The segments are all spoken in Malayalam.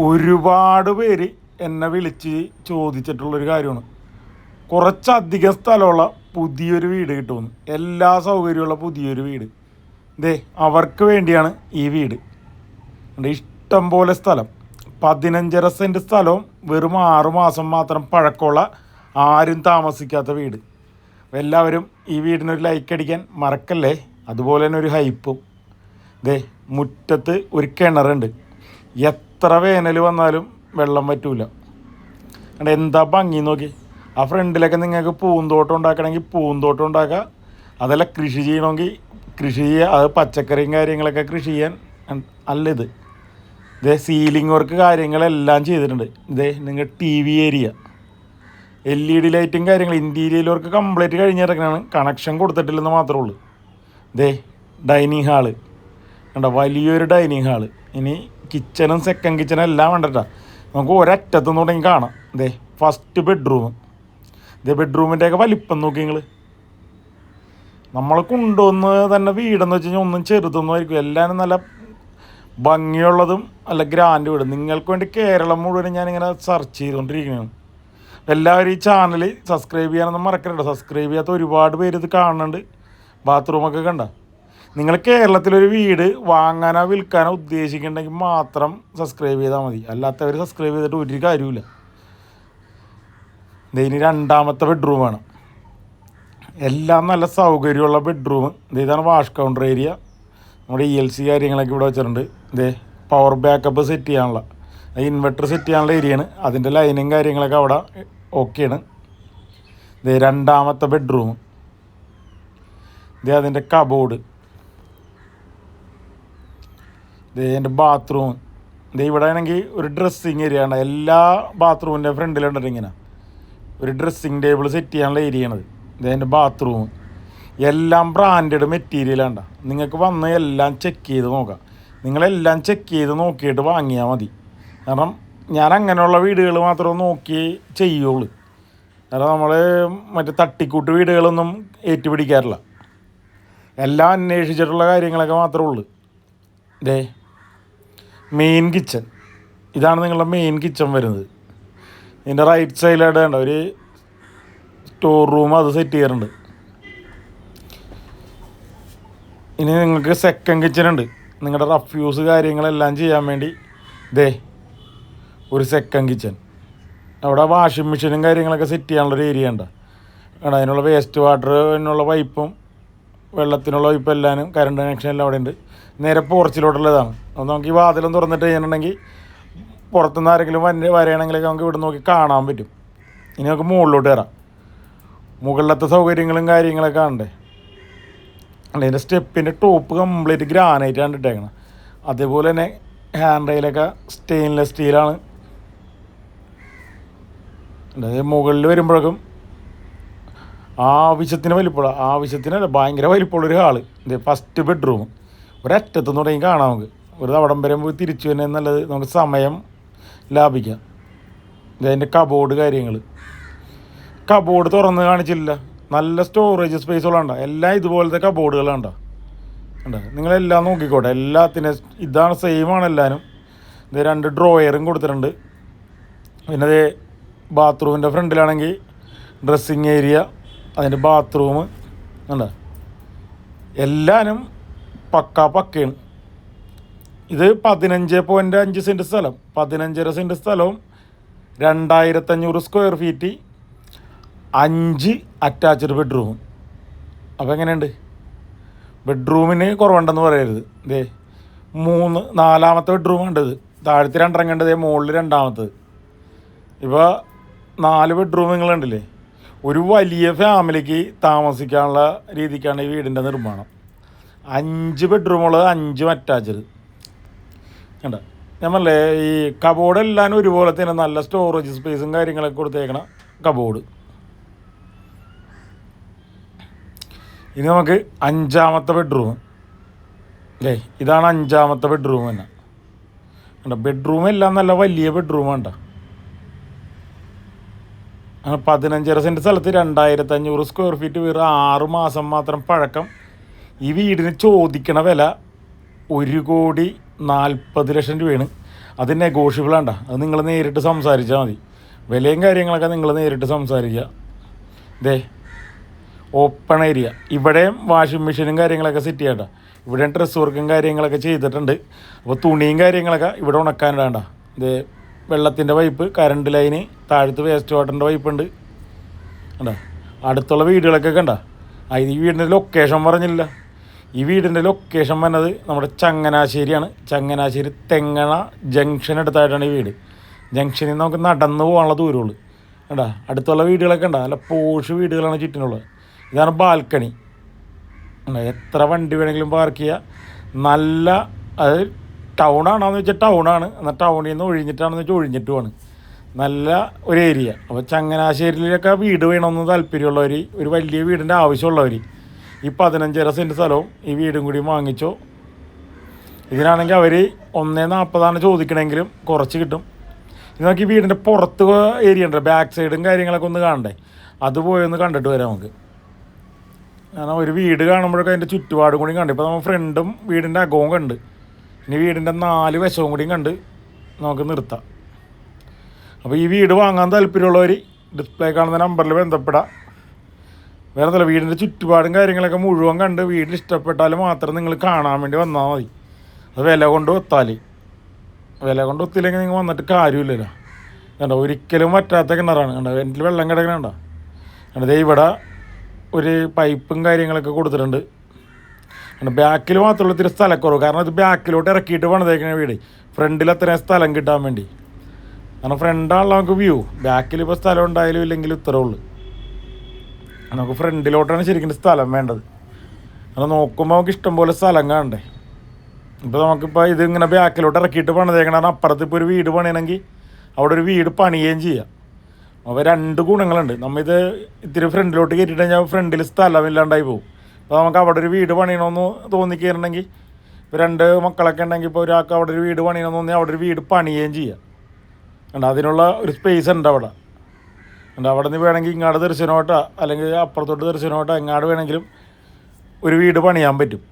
ഒരുപാട് പേര് എന്നെ വിളിച്ച് ചോദിച്ചിട്ടുള്ളൊരു കാര്യമാണ്. കുറച്ചധികം സ്ഥലമുള്ള പുതിയൊരു വീട് കിട്ടുമെന്ന്, എല്ലാ സൗകര്യമുള്ള പുതിയൊരു വീട്. അവർക്ക് വേണ്ടിയാണ് ഈ വീട്. ഇഷ്ടം പോലെ സ്ഥലം, 15.5 സെൻറ്റ് സ്ഥലവും വെറും 6 മാസം മാത്രം പഴക്കമുള്ള, ആരും താമസിക്കാത്ത വീട്. എല്ലാവരും ഈ വീടിനൊരു ലൈക്ക് അടിക്കാൻ മറക്കല്ലേ. അതുപോലെ തന്നെ ഒരു ഹൈപ്പും. മുറ്റത്ത് ഒരു കിണറുണ്ട്. എത്ര വേനൽ വന്നാലും വെള്ളം പറ്റൂല. എന്താ ഭംഗി നോക്കി. ആ ഫ്രണ്ടിലൊക്കെ നിങ്ങൾക്ക് പൂന്തോട്ടം ഉണ്ടാക്കണമെങ്കിൽ പൂന്തോട്ടം ഉണ്ടാക്കുക. അതെല്ലാം കൃഷി ചെയ്യണമെങ്കിൽ കൃഷി ചെയ്യുക. അത് പച്ചക്കറിയും കാര്യങ്ങളൊക്കെ കൃഷി ചെയ്യാൻ അല്ല ഇത്. സീലിംഗ് വർക്ക് കാര്യങ്ങളെല്ലാം ചെയ്തിട്ടുണ്ട്. നിങ്ങൾ TV ഏരിയ, LED ലൈറ്റും കാര്യങ്ങൾ, ഇൻറ്റീരിയൽ വർക്ക് കംപ്ലീറ്റ് കഴിഞ്ഞിറങ്ങാണ്. കണക്ഷൻ കൊടുത്തിട്ടില്ലെന്ന് മാത്രമേ ഉള്ളൂ. ഡൈനിങ് ഹാള് കണ്ടോ, വലിയൊരു ഡൈനിങ് ഹാള്. ഇനി കിച്ചണും സെക്കൻഡ് കിച്ചണും എല്ലാം വേണ്ടട്ടാ. നമുക്ക് ഒരറ്റത്തുനിന്ന് തുടങ്ങി കാണാം. First bedroom. ബെഡ്റൂമിൻ്റെയൊക്കെ വലിപ്പം നോക്കി നിങ്ങൾ. നമ്മൾ കൊണ്ടുവന്ന് തന്നെ വീടെന്ന് വെച്ച് കഴിഞ്ഞാൽ ഒന്നും ചെറുതൊന്നും ആയിരിക്കും. എല്ലാവരും നല്ല ഭംഗിയുള്ളതും നല്ല ഗ്രാൻഡ് വീട്. നിങ്ങൾക്ക് വേണ്ടി കേരളം മുഴുവനും ഞാനിങ്ങനെ സെർച്ച് ചെയ്തുകൊണ്ടിരിക്കുകയാണ്. എല്ലാവരും ഈ ചാനൽ സബ്സ്ക്രൈബ് ചെയ്യാനൊന്നും മറക്കരുത്. സബ്സ്ക്രൈബ് ചെയ്യാത്ത ഒരുപാട് പേര് ഇത് കാണുന്നുണ്ട്. ബാത്റൂമൊക്കെ കണ്ട. നിങ്ങൾ കേരളത്തിലൊരു വീട് വാങ്ങാനോ വിൽക്കാനോ ഉദ്ദേശിക്കുന്നുണ്ടെങ്കിൽ മാത്രം സബ്സ്ക്രൈബ് ചെയ്താൽ മതി. അല്ലാത്തവർ സബ്സ്ക്രൈബ് ചെയ്തിട്ട് ഒരു കാര്യമില്ല. ഇനി രണ്ടാമത്തെ ബെഡ്റൂമാണ്. എല്ലാം നല്ല സൗകര്യമുള്ള ബെഡ്റൂം. ഇതാണ് വാഷ് കൗണ്ടർ ഏരിയ. നമ്മുടെ ELC കാര്യങ്ങളൊക്കെ ഇവിടെ വെച്ചിട്ടുണ്ട്. പവർ ബാക്കപ്പ് സെറ്റ് ചെയ്യാനുള്ള, ഇൻവെർട്ടർ സെറ്റ് ചെയ്യാനുള്ള ഏരിയയാണ്. അതിൻ്റെ ലൈനും കാര്യങ്ങളൊക്കെ അവിടെ ഓക്കെയാണ്. രണ്ടാമത്തെ ബെഡ്റൂം. അതിൻ്റെ കബോർഡ്. എൻ്റെ ബാത്റൂം. ഇവിടെ ആണെങ്കിൽ ഒരു ഡ്രസ്സിങ് ഏരിയ ആണ്. എല്ലാ ബാത്റൂമിൻ്റെ ഫ്രണ്ടിലുണ്ടല്ലോ ഇങ്ങനെ ഒരു ഡ്രസ്സിങ് ടേബിൾ സെറ്റ് ചെയ്യാനുള്ള ഏരിയ ആണത്. എൻ്റെ ബാത്റൂം. എല്ലാം ബ്രാൻഡഡ് മെറ്റീരിയലാണ്ട. നിങ്ങൾക്ക് വന്ന് എല്ലാം ചെക്ക് ചെയ്ത് നോക്കാം. നിങ്ങളെല്ലാം ചെക്ക് ചെയ്ത് നോക്കിയിട്ട് വാങ്ങിയാൽ മതി. കാരണം ഞാൻ അങ്ങനെയുള്ള വീടുകൾ മാത്രമേ നോക്കി ചെയ്യുള്ളൂ. കാരണം നമ്മൾ മറ്റേ തട്ടിക്കൂട്ട് വീടുകളൊന്നും ഏറ്റുപിടിക്കാറില്ല. എല്ലാം അന്വേഷിച്ചിട്ടുള്ള കാര്യങ്ങളൊക്കെ മാത്രമേ ഉള്ളൂ. Main kitchen. ഇതാണ് നിങ്ങളുടെ മെയിൻ കിച്ചൺ വരുന്നത്. ഇതിൻ്റെ റൈറ്റ് സൈഡിലായിട്ട് വേണ്ട ഒരു സ്റ്റോർ റൂം, അത് സെറ്റ് ചെയ്യാറുണ്ട്. ഇനി നിങ്ങൾക്ക് സെക്കൻഡ് കിച്ചൺ ഉണ്ട്. നിങ്ങളുടെ റഫ്യൂസ് കാര്യങ്ങളെല്ലാം ചെയ്യാൻ വേണ്ടി ഒരു സെക്കൻഡ് കിച്ചൺ. അവിടെ വാഷിംഗ് മെഷീനും കാര്യങ്ങളൊക്കെ സെറ്റ് ചെയ്യാനുള്ളൊരു ഏരിയ ഉണ്ട്. അതിനുള്ള വേസ്റ്റ് വാട്ടറിനുള്ള പൈപ്പും വെള്ളത്തിനുള്ള പൈപ്പ് എല്ലാനും കറണ്ട് കണക്ഷൻ എല്ലാം അവിടെ ഉണ്ട്. നേരെ പോർച്ചിലോട്ടുള്ളതാണ്. അത് നമുക്ക് ഈ വാതിലും തുറന്നിട്ട് ചെയ്യുന്നുണ്ടെങ്കിൽ പുറത്തുനിന്ന് ആരെങ്കിലും വരണമെങ്കിലൊക്കെ നമുക്ക് ഇവിടെ നോക്കി കാണാൻ പറ്റും. ഇനി നമുക്ക് മുകളിലോട്ട് കയറാം. മുകളിലത്തെ സൗകര്യങ്ങളും കാര്യങ്ങളൊക്കെ കാണണ്ടേ. അതിൻ്റെ സ്റ്റെപ്പിൻ്റെ ടോപ്പ് കംപ്ലീറ്റ് ഗ്രാനൈറ്റാണ് ഇട്ടേക്കണം. അതേപോലെ തന്നെ ഹാൻഡ് റെയിലൊക്കെ സ്റ്റെയിൻലെസ് സ്റ്റീലാണ്. അതായത് മുകളിൽ വരുമ്പോഴേക്കും ആവശ്യത്തിന് വലിപ്പമുള്ള, ആവശ്യത്തിനല്ല ഭയങ്കര വലിപ്പമുള്ളൊരു ഹാള്. First bedroom. ഒരറ്റത്തുനിന്ന് തുടങ്ങി കാണാം നമുക്ക്. ഒരു അവിടം വരെ പോയി തിരിച്ചു തന്നെ നല്ലത്. നമുക്ക് സമയം ലാഭിക്കാം. അതിൻ്റെ കബോർഡ് കാര്യങ്ങൾ. കബോർഡ് തുറന്ന് കാണിച്ചില്ല. നല്ല സ്റ്റോറേജ് സ്പേസുകളുണ്ട. എല്ലാം ഇതുപോലത്തെ കബോർഡുകളുണ്ട. നിങ്ങളെല്ലാം നോക്കിക്കോട്ടെ. എല്ലാത്തിനും ഇതാണ് സെയിമാണ് എല്ലാവരും. 2 ഡ്രോയറും കൊടുത്തിട്ടുണ്ട്. പിന്നെ ബാത്റൂമിൻ്റെ ഫ്രണ്ടിലാണെങ്കിൽ ഡ്രസ്സിങ് ഏരിയ, അതിൻ്റെ ബാത്റൂം ഉണ്ട്. എല്ലാവരും പക്കയാണ്. ഇത് 15.5 സെൻറ്റ് സ്ഥലം, 15.5 സെൻറ്റ് സ്ഥലവും 2500 സ്ക്വയർ ഫീറ്റ്, 5 അറ്റാച്ച്ഡ് ബെഡ്റൂമും. അപ്പോൾ എങ്ങനെയുണ്ട്? ബെഡ്റൂമിന് കുറവുണ്ടെന്ന് പറയരുത്. 4ാമത്തെ ബെഡ്റൂം കണ്ടത്. താഴത്തെ 2 കണ്ടത്, മുകളിൽ 2ാമത്തത്. ഇപ്പോൾ 4 ബെഡ്റൂം നിങ്ങളുണ്ടല്ലേ. ഒരു വലിയ ഫാമിലിക്ക് താമസിക്കാനുള്ള രീതിക്കാണ് ഈ വീടിൻ്റെ നിർമ്മാണം. 5 ബെഡ്റൂമുള്ളത്, 5 അറ്റാച്ച്ഡ് കണ്ട. നമ്മളല്ലേ ഈ കബോർഡ് എല്ലാം ഒരുപോലെ തന്നെ നല്ല സ്റ്റോറേജ് സ്പേസും കാര്യങ്ങളൊക്കെ കൊടുത്തേക്കണ കബോർഡ്. ഇനി നമുക്ക് 5ാമത്തെ ബെഡ്റൂം. ഇതാണ് 5ാമത്തെ ബെഡ്റൂം തന്നെ. കണ്ട, ബെഡ്റൂം എല്ലാം നല്ല വലിയ ബെഡ്റൂം വേണ്ട. 15.5 സെൻറ്റ് സ്ഥലത്ത് 2500 സ്ക്വയർ ഫീറ്റ്, വെറും 6 മാസം മാത്രം പഴക്കം. ഈ വീടിന് ചോദിക്കണ വില 1,40,00,000 രൂപയാണ്. അത് നെഗോഷ്യബിൾ ആണ്ട, അത് നിങ്ങൾ നേരിട്ട് സംസാരിച്ചാൽ മതി. വിലയും കാര്യങ്ങളൊക്കെ നിങ്ങൾ നേരിട്ട് സംസാരിക്കുക. ഇതേ ഓപ്പൺ ഏരിയ, ഇവിടെയും വാഷിംഗ് മെഷീനും കാര്യങ്ങളൊക്കെ സെറ്റ് ചെയ്യണ്ട. ഇവിടെയും ഡ്രസ് വർക്കും കാര്യങ്ങളൊക്കെ ചെയ്തിട്ടുണ്ട്. അപ്പോൾ തുണിയും കാര്യങ്ങളൊക്കെ ഇവിടെ ഉണക്കാനിടാണ്ട. ഇത് വെള്ളത്തിൻ്റെ പൈപ്പ്, കറണ്ട് ലൈന്, താഴത്ത് വേസ്റ്റ് വാട്ടറിൻ്റെ പൈപ്പ് ഉണ്ട്. കണ്ടാ അടുത്തുള്ള വീടുകളൊക്കെ കണ്ട. ഈ വീടിൻ്റെ ലൊക്കേഷൻ പറഞ്ഞില്ല. ഈ വീടിൻ്റെ ലൊക്കേഷൻ വന്നത് നമ്മുടെ ചങ്ങനാശ്ശേരിയാണ്. ചങ്ങനാശ്ശേരി തെങ്ങണ ജംഗ്ഷൻ അടുത്തായിട്ടാണ് ഈ വീട്. ജംഗ്ഷനിൽ നിന്ന് നമുക്ക് നടന്നു പോകാനുള്ള ദൂരമുള്ളൂ. കണ്ടാ അടുത്തുള്ള വീടുകളൊക്കെ ഉണ്ടാ, നല്ല പോഷ് വീടുകളാണ് ചുറ്റിനുള്ളത്. ഇതാണ് ബാൽക്കണി. എത്ര വണ്ടി വേണമെങ്കിലും പാർക്ക് ചെയ്യുക. നല്ല അത് ടൗണാണോയെന്ന് വെച്ചാൽ ടൗണാണ്, എന്നാൽ ടൗണിൽ നിന്ന് ഒഴിഞ്ഞിട്ടാണെന്ന് വെച്ചാൽ ഒഴിഞ്ഞിട്ടുമാണ്. നല്ല ഒരു ഏരിയ. അപ്പോൾ ചങ്ങനാശ്ശേരിയിലൊക്കെ വീട് വേണമെന്ന് താല്പര്യമുള്ളവർ, ഒരു വലിയ വീടിൻ്റെ ആവശ്യമുള്ളവർ ഈ 15.5 സെൻറ്റ് സ്ഥലവും ഈ വീടും കൂടി വാങ്ങിച്ചോ. ഇതിനാണെങ്കിൽ അവർ 1.40 ചോദിക്കണമെങ്കിലും കുറച്ച് കിട്ടും. ഇത് നമുക്ക് ഈ വീടിൻ്റെ പുറത്ത് ഏരിയ ഉണ്ട്, ബാക്ക് സൈഡും കാര്യങ്ങളൊക്കെ ഒന്ന് കാണണ്ടേ, അത് പോയൊന്ന് കണ്ടിട്ട് വരാം നമുക്ക്. കാരണം ഒരു വീട് കാണുമ്പോഴൊക്കെ അതിൻ്റെ ചുറ്റുപാടും കൂടി കണ്ട്. ഇപ്പോൾ നമ്മൾ ഫ്രണ്ടും വീടിൻ്റെ അകവും കണ്ട്, ഇനി വീടിൻ്റെ 4 വശവും കൂടിയും കണ്ട് നമുക്ക് നിർത്താം. അപ്പോൾ ഈ വീട് വാങ്ങാൻ താല്പര്യമുള്ളവർ ഡിസ്പ്ലേ കാണുന്ന നമ്പറിൽ ബന്ധപ്പെടാം. വേറെ ഒന്നുമില്ല, വീടിൻ്റെ ചുറ്റുപാടും കാര്യങ്ങളൊക്കെ മുഴുവൻ കണ്ട് വീട് ഇഷ്ടപ്പെട്ടാൽ മാത്രം നിങ്ങൾ കാണാൻ വേണ്ടി വന്നാൽ മതി. അത് വില കൊണ്ട് ഒത്താൽ, വില കൊണ്ട് ഒത്തില്ലെങ്കിൽ നിങ്ങൾ വന്നിട്ട് കാര്യമില്ലല്ലോ. കണ്ടോ ഒരിക്കലും പറ്റാത്ത കിണറാണ്. കണ്ടോ എൻ്റെ വെള്ളം കിടക്കണുണ്ടോ. കണ്ടോ ഇവിടെ ഒരു പൈപ്പും കാര്യങ്ങളൊക്കെ കൊടുത്തിട്ടുണ്ട്. ബാക്കിൽ മാത്രമുള്ള ഇത്തിരി സ്ഥലക്കുറവ്, കാരണം ഇത് ബാക്കിലോട്ട് ഇറക്കിയിട്ട് പണിതേക്കണ വീട്, ഫ്രണ്ടിൽ അത്രയും സ്ഥലം കിട്ടാൻ വേണ്ടി. കാരണം ഫ്രണ്ടാണല്ലോ നമുക്ക് വ്യൂ, ബാക്കിൽ ഇപ്പോൾ സ്ഥലം ഉണ്ടായാലും ഇല്ലെങ്കിലും ഇത്രേ ഉള്ളൂ. നമുക്ക് ഫ്രണ്ടിലോട്ടാണ് ശരിക്കും സ്ഥലം വേണ്ടത്. അത് നോക്കുമ്പോൾ നമുക്ക് ഇഷ്ടംപോലെ സ്ഥലം കാണണ്ടേ. ഇപ്പോൾ നമുക്കിപ്പോൾ ഇതിങ്ങനെ ബാക്കിലോട്ട് ഇറക്കിയിട്ട് പണിതേക്കണം. അപ്പുറത്ത് ഇപ്പോൾ ഒരു വീട് പണിയണമെങ്കിൽ അവിടെ ഒരു വീട് പണിയുകയും ചെയ്യാം. അപ്പോൾ 2 ഗുണങ്ങളുണ്ട്. നമ്മളിത് ഇത്തിരി ഫ്രണ്ടിലോട്ട് കയറ്റിയിട്ട് കഴിഞ്ഞാൽ ഫ്രണ്ടിൽ സ്ഥലമില്ലാണ്ടായി പോകും. അപ്പോൾ നമുക്ക് അവിടെ ഒരു വീട് പണിയണമെന്ന് തോന്നിക്കഴിഞ്ഞിട്ടുണ്ടെങ്കിൽ, ഇപ്പോൾ 2 മക്കളൊക്കെ ഉണ്ടെങ്കിൽ ഇപ്പോൾ ഒരാൾക്ക് അവിടെ ഒരു വീട് പണിയണമെന്ന് തോന്നി അവിടെ ഒരു വീട് പണിയുകയും ചെയ്യാം. ഉണ്ട്, അതിനുള്ള ഒരു സ്പേസ് ഉണ്ട് അവിടെ. ഉണ്ട്, അവിടെ നിന്ന് വേണമെങ്കിൽ ഇങ്ങോട്ട് ദർശനമായിട്ടോ അല്ലെങ്കിൽ അപ്പുറത്തോട്ട് ദർശനമായിട്ടോ എങ്ങാട് വേണമെങ്കിലും ഒരു വീട് പണിയാൻ പറ്റും.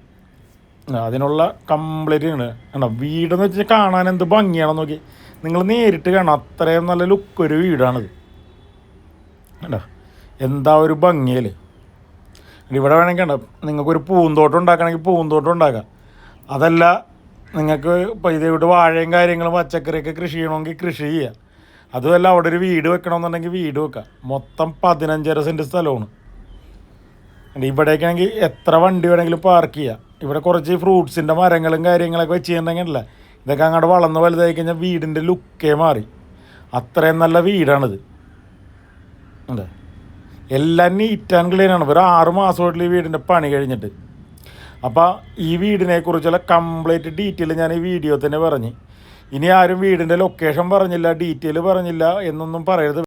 അതിനുള്ള കംപ്ലീറ്റ് ഉണ്ട്. കണ്ടോ വീടെന്ന് വെച്ചാൽ കാണാൻ എന്ത് ഭംഗിയാണെന്ന് നോക്കി, നിങ്ങൾ നേരിട്ട് കാണാം. അത്രയും നല്ല ലുക്ക് ഒരു വീടാണിത്. കണ്ടോ എന്താ ഒരു ഭംഗിയല്ലേ. ഇവിടെ വേണമെങ്കിൽ കണ്ടോ നിങ്ങൾക്കൊരു പൂന്തോട്ടം ഉണ്ടാക്കണമെങ്കിൽ പൂന്തോട്ടം ഉണ്ടാക്കാം. അതല്ല നിങ്ങൾക്ക് ഇപ്പോൾ ഇതേവിട്ട് വാഴയും കാര്യങ്ങളും പച്ചക്കറിയൊക്കെ കൃഷി ചെയ്യണമെങ്കിൽ കൃഷി ചെയ്യുക. അതുമല്ല അവിടെ ഒരു വീട് വെക്കണമെന്നുണ്ടെങ്കിൽ വീട് വെക്കാം. മൊത്തം 15.5 സെൻറ്റ് സ്ഥലമാണ്. ഇവിടേക്കാണെങ്കിൽ എത്ര വണ്ടി വേണമെങ്കിലും പാർക്ക് ചെയ്യുക. ഇവിടെ കുറച്ച് ഫ്രൂട്ട്സിൻ്റെ മരങ്ങളും കാര്യങ്ങളൊക്കെ വെച്ച് കഴിഞ്ഞിട്ടുണ്ടെങ്കിലല്ല, ഇതൊക്കെ അങ്ങോട്ട് വളർന്ന് വലുതായി കഴിഞ്ഞാൽ വീടിൻ്റെ ലുക്കേ മാറി. അത്രയും നല്ല വീടാണിത്. അതെ, എല്ലാം നീറ്റ് ആൻഡ് ക്ലീനാണ്. ഒരു 6 മാസമായിട്ടുള്ള ഈ വീടിൻ്റെ പണി കഴിഞ്ഞിട്ട്. അപ്പോൾ ഈ വീടിനെക്കുറിച്ചുള്ള കംപ്ലീറ്റ് ഡീറ്റെയിൽ ഞാൻ ഈ വീഡിയോ തന്നെ പറഞ്ഞ്. ഇനി ആരും വീടിൻ്റെ ലൊക്കേഷൻ പറഞ്ഞില്ല, ഡീറ്റെയിൽ പറഞ്ഞില്ല എന്നൊന്നും പറയരുത്.